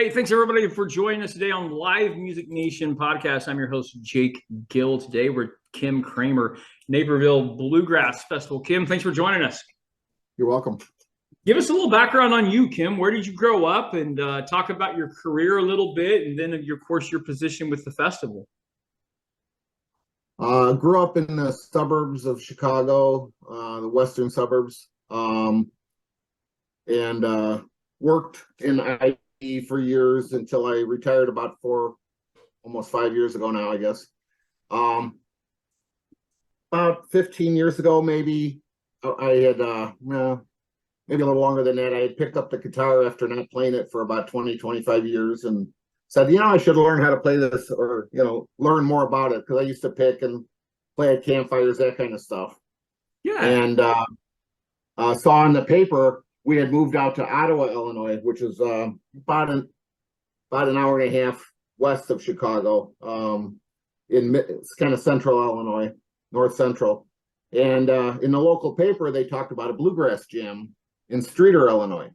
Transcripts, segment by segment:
Hey, thanks everybody for joining us today on Live Music Nation podcast. I'm your host, Jake Gill. Today we're Kim Kraemer, Naperville Bluegrass Festival. Kim, thanks for joining us. You're welcome. Give us a little background on you, Kim. Where did you grow up, and talk about your career a little bit, and then, of course, your position with the festival. Grew up in the suburbs of Chicago, the western suburbs, and worked in IT for years until I retired about almost 5 years ago now, I guess. About 15 years ago, maybe, I had, maybe a little longer than that, I had picked up the guitar after not playing it for about 20, 25 years and said, I should learn how to play this or, learn more about it, because I used to pick and play at campfires, that kind of stuff. Yeah. And saw in the paper we had moved out to Ottawa, Illinois, which is about an hour and a half west of Chicago. It's kind of central Illinois, north central. And in the local paper, they talked about a bluegrass jam in Streator, Illinois.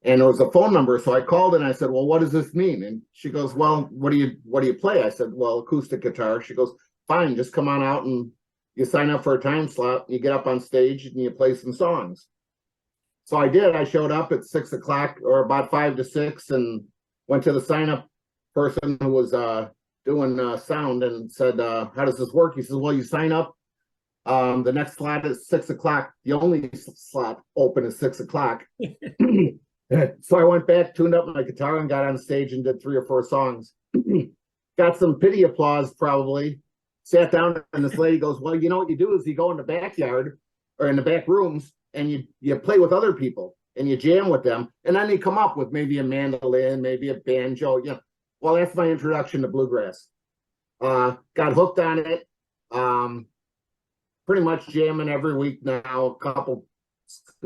And it was a phone number, so I called and I said, "Well, what does this mean?" And she goes, "Well, what do you play?" I said, "Well, acoustic guitar." She goes, "Fine, just come on out and you sign up for a time slot. You get up on stage and you play some songs." So I did. I showed up at 6 o'clock or about 5 to 6 and went to the sign up person who was doing sound and said, "How does this work?" He says, "Well, you sign up. The next slot is 6 o'clock. The only slot open is 6 o'clock." So I went back, tuned up my guitar, and got on stage and did 3 or 4 songs. Got some pity applause, probably. Sat down, and this lady goes, "Well, what you do is you go in the backyard or in the back rooms, and you play with other people, and you jam with them, and then you come up with maybe a mandolin, maybe a banjo." Well, that's my introduction to bluegrass. Got hooked on it. Pretty much jamming every week now.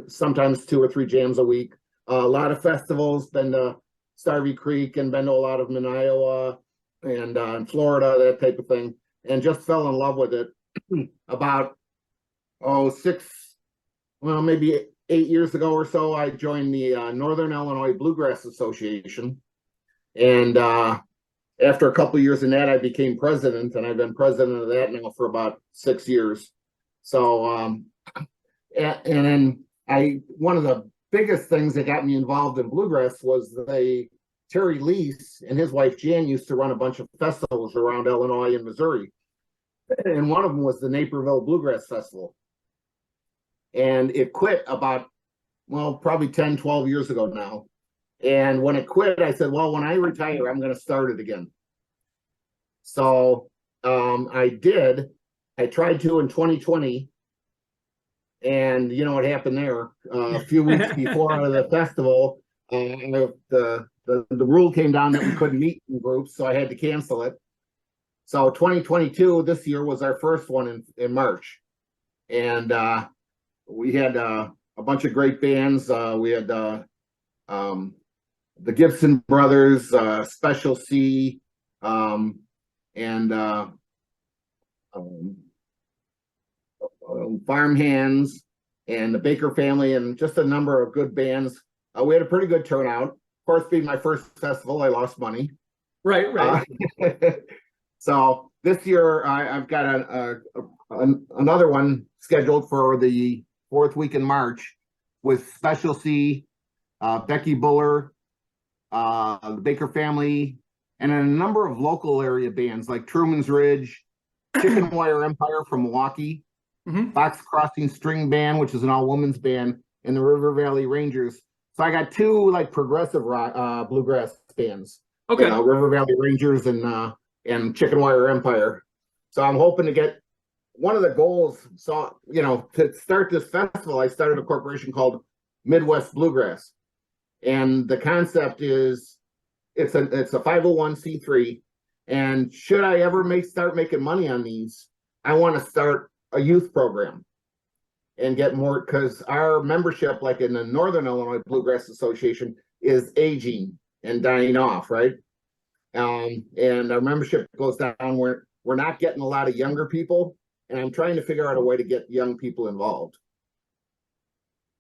Sometimes 2 or 3 jams a week. A lot of festivals, been to Starvey Creek and been to a lot of them in Iowa and in Florida, that type of thing, and just fell in love with it about maybe 8 years ago or so. I joined the Northern Illinois Bluegrass Association, and after a couple of years in that, I became president, and I've been president of that now for about 6 years. So and then one of the biggest things that got me involved in bluegrass was Terry Lease and his wife Jan used to run a bunch of festivals around Illinois and Missouri. And one of them was the Naperville Bluegrass Festival. And it quit about, probably 10, 12 years ago now. And when it quit, I said, well, when I retire, I'm going to start it again. So I did. I tried to in 2020. And you know what happened there? A few weeks before the festival, the rule came down that we couldn't meet in groups, so I had to cancel it. So 2022, this year, was our first one in March. And we had a bunch of great bands. We had the Gibson Brothers, Special C, and Farmhands and the Baker family, and just a number of good bands. We had a pretty good turnout. Of course, being my first festival, I lost money. Right. So this year, I've got another one scheduled for the 4th week in March with Special C, Becky Buller, the Baker family, and a number of local area bands like Truman's Ridge, Chicken Wire Empire from Milwaukee, Fox Crossing String Band, which is an all-women's band, and the River Valley Rangers. So I got 2 progressive rock, bluegrass bands. Okay. River Valley Rangers and Chicken Wire Empire. So I'm hoping to get one of the goals. So to start this festival, I started a corporation called Midwest Bluegrass, and the concept is it's a 501c3. And should I ever start making money on these, I want to start a youth program and get more, because our membership, like in the Northern Illinois Bluegrass Association, is aging and dying off, right? And our membership goes down. We're not getting a lot of younger people, and I'm trying to figure out a way to get young people involved.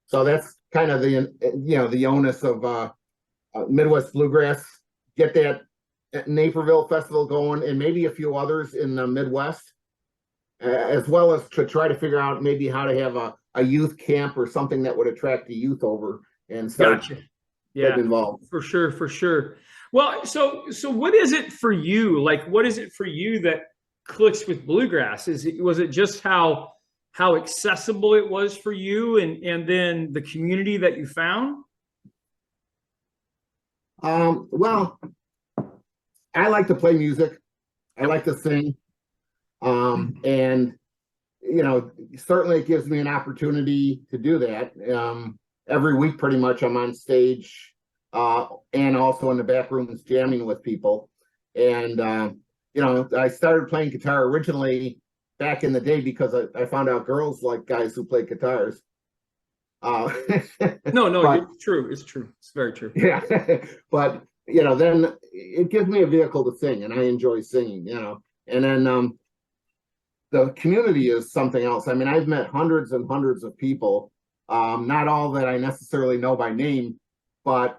So that's kind of the onus of Midwest Bluegrass, get that Naperville Festival going, and maybe a few others in the Midwest, as well as to try to figure out maybe how to have a youth camp or something that would attract the youth over and start Gotcha. getting involved. For sure, for sure. Well, so what is it for you? Like, what is it for you that clicks with bluegrass? Was it just how accessible it was for you, and then the community that you found? Well, I like to play music. I like to sing. And certainly it gives me an opportunity to do that. Every week, pretty much, I'm on stage, and also in the back rooms jamming with people. And I started playing guitar originally back in the day because I found out girls like guys who play guitars. No, but, it's true. It's true. It's very true. Yeah, but then it gives me a vehicle to sing, and I enjoy singing. And then the community is something else. I mean, I've met hundreds and hundreds of people, not all that I necessarily know by name, but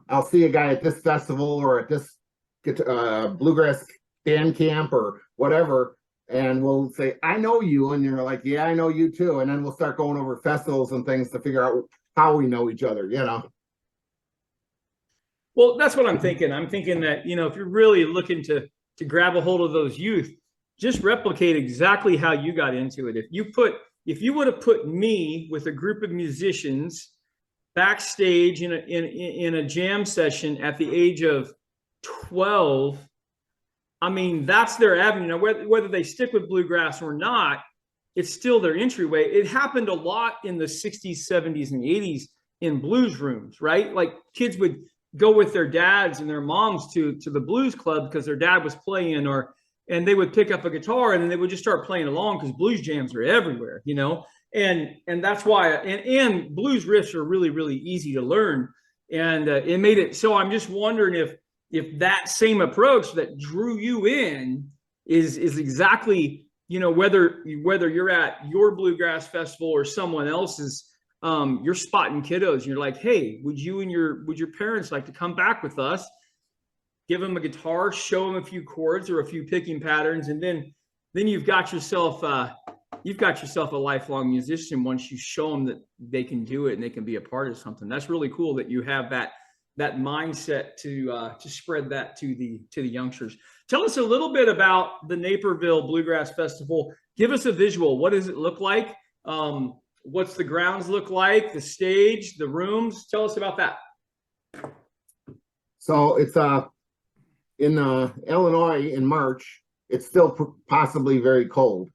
I'll see a guy at this festival or at this bluegrass band camp or whatever, and we'll say, I know you, and you're like, yeah, I know you too, and then we'll start going over festivals and things to figure out how we know each other. Well, that's what I'm thinking. I'm thinking that, if you're really looking to grab a hold of those youth, just replicate exactly how you got into it. If you would have put me with a group of musicians backstage in a jam session at the age of 12, I mean, that's their avenue. Whether they stick with bluegrass or not, it's still their entryway. It happened a lot in the 60s, 70s, and 80s in blues rooms, right? Like, kids would go with their dads and their moms to the blues club because their dad was playing, and they would pick up a guitar and then they would just start playing along because blues jams are everywhere, and that's why, and blues riffs are really, really easy to learn. And it made it so. I'm just wondering if that same approach that drew you in is exactly, whether you're at your bluegrass festival or someone else's, you're spotting kiddos and you're like, hey, would your parents like to come back with us? Give them a guitar, show them a few chords or a few picking patterns, and then you've got yourself a lifelong musician once you show them that they can do it and they can be a part of something. That's really cool that you have that mindset to spread that to the youngsters. Tell us a little bit about the Naperville Bluegrass Festival. Give us a visual. What does it look like? What's the grounds look like? The stage, the rooms? Tell us about that. So it's in Illinois in March. It's still possibly very cold,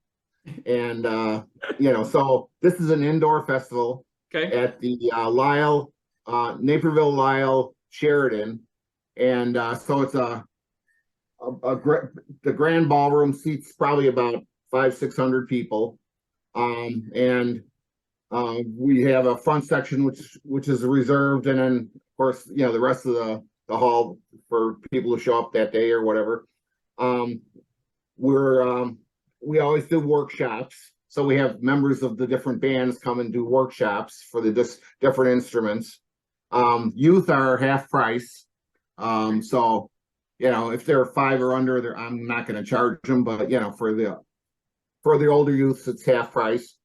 and so this is an indoor festival. Okay. At the Naperville Lyle Sheridan, and so it's the grand ballroom seats probably about 500-600 people, and we have a front section which is reserved, and then of course the rest of the hall for people to show up that day or whatever. We always do workshops, so we have members of the different bands come and do workshops for the different instruments. Youth are half price, so if they're 5 or under, I'm not going to charge them, but for the older youths, it's half price.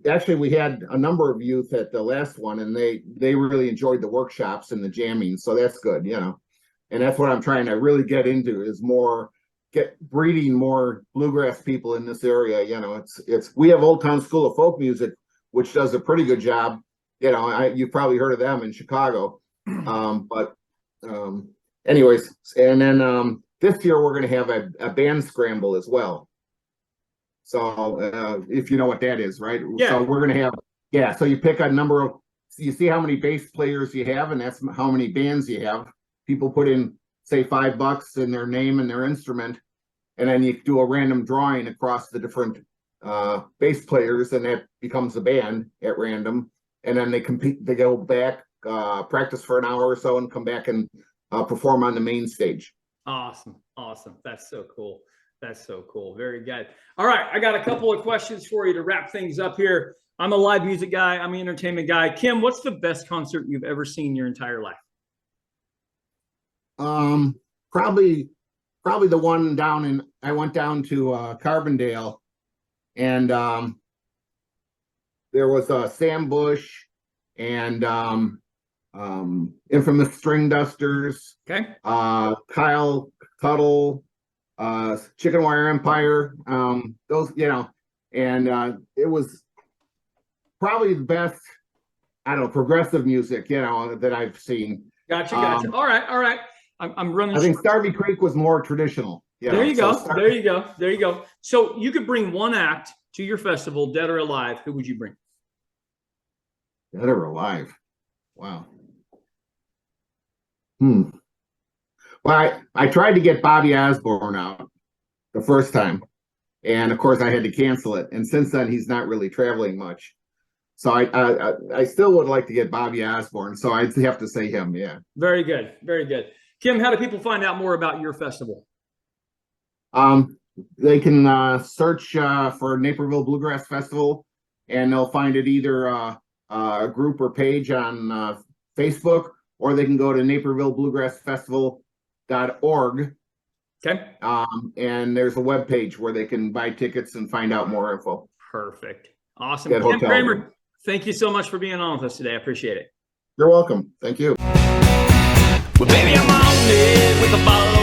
Actually, we had a number of youth at the last one, and they really enjoyed the workshops and the jamming, so that's good, and that's what I'm trying to really get into, is breeding more bluegrass people in this area. We have Old Town School of Folk Music, which does a pretty good job. You've probably heard of them in Chicago. Anyways, and then this year we're going to have a band scramble as well. So if you know what that is, right? Yeah. So we're going to have, so you pick a number of, you see how many bass players you have, and that's how many bands you have. People put in, say, $5 in their name and their instrument, and then you do a random drawing across the different bass players, and that becomes a band at random. And then they compete, they go back, practice for an hour or so, and come back and perform on the main stage. Awesome. That's so cool. Very good. All right, I got a couple of questions for you to wrap things up here. I'm a live music guy. I'm an entertainment guy. Kim, what's the best concert you've ever seen in your entire life? Probably the one I went down to Carbondale, and there was Sam Bush and Infamous String Dusters, Okay. Kyle Tuttle, Chicken Wire Empire, those, and it was probably the best, I don't know, progressive music, that I've seen. Gotcha. All right. I'm running. I think Starvey Creek was more traditional. There you go. So you could bring one act to your festival, dead or alive. Who would you bring? Dead or alive? Wow. Well, I tried to get Bobby Osborne out the first time, and of course I had to cancel it. And since then, he's not really traveling much. So I still would like to get Bobby Osborne. So I'd have to say him. Yeah. Very good. Kim, how do people find out more about your festival? They can search for Naperville Bluegrass Festival, and they'll find it either a group or page on Facebook, or they can go to napervillebluegrassfestival.org. Okay. And there's a web page where they can buy tickets and find out more info. Perfect. Awesome. Get Kim hotel room. Kraemer, thank you so much for being on with us today. I appreciate it. You're welcome. Thank you. Well, baby, I'm on it with a bottle